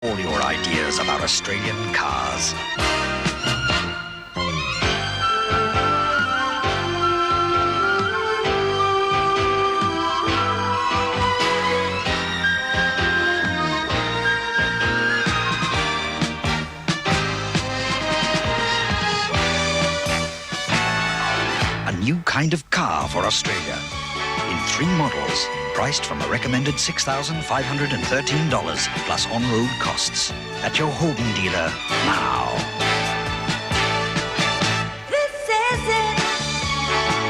all your ideas about Australian cars. A new kind of car for Australia. In 3 models, priced from a recommended $6,513 plus on-road costs. At your Holden dealer now. This is it,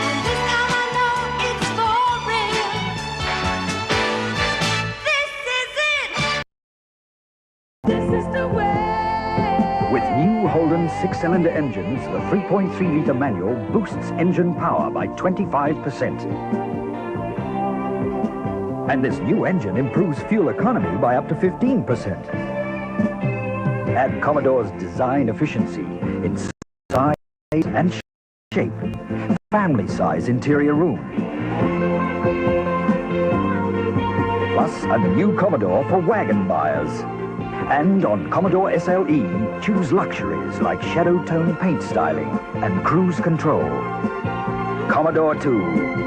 and this time I know it's for real. This is it. This is the way. With new Holden 6-cylinder engines, the 3.3-litre manual boosts engine power by 25%. And this new engine improves fuel economy by up to 15%. Add Commodore's design efficiency in size and shape. Family-size interior room. Plus a new Commodore for wagon buyers. And on Commodore SLE, choose luxuries like shadow tone paint styling and cruise control. Commodore 2.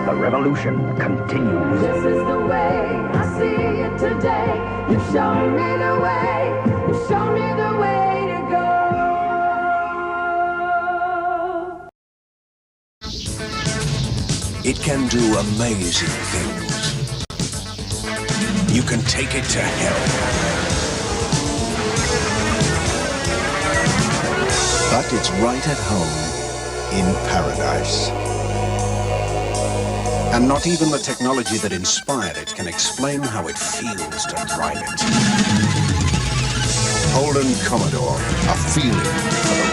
The revolution continues. This is the way I see it today. You show me the way. You show me the way to go. It can do amazing things. You can take it to hell. But it's right at home in paradise. And not even the technology that inspired it can explain how it feels to drive it. Holden Commodore, a feeling for the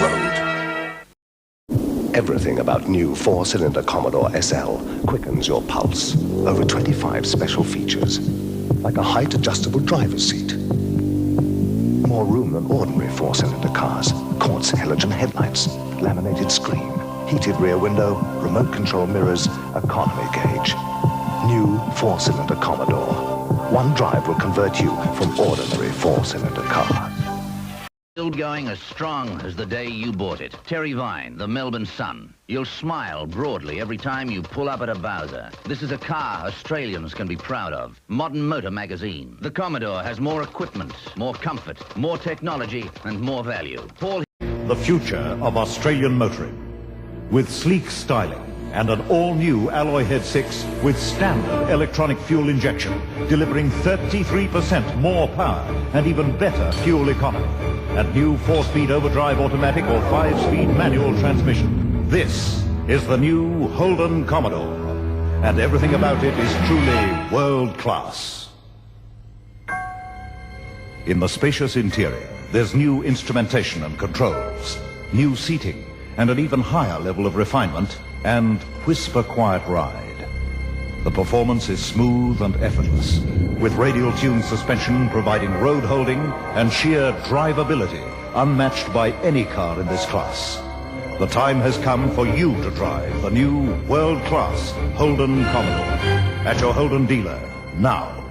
road. Everything about new 4-cylinder Commodore SL quickens your pulse. Over 25 special features, like a height-adjustable driver's seat. More room than ordinary 4-cylinder cars. Quartz halogen headlights, laminated screen, heated rear window, remote control mirrors, economy gauge. New 4-cylinder Commodore. One drive will convert you from ordinary 4-cylinder car. Still going as strong as the day you bought it. Terry Vine, the Melbourne Sun. You'll smile broadly every time you pull up at a Bowser. This is a car Australians can be proud of. Modern Motor magazine. The Commodore has more equipment, more comfort, more technology, and more value. Paul. The future of Australian motoring. With sleek styling and an all-new alloy head 6 with standard electronic fuel injection, delivering 33% more power and even better fuel economy. And new 4-speed overdrive automatic or 5-speed manual transmission. This is the new Holden Commodore, and everything about it is truly world-class. In the spacious interior, there's new instrumentation and controls, new seating, and an even higher level of refinement and whisper-quiet ride. The performance is smooth and effortless, with radial-tuned suspension providing road holding and sheer drivability unmatched by any car in this class. The time has come for you to drive the new world-class Holden Commodore at your Holden dealer now.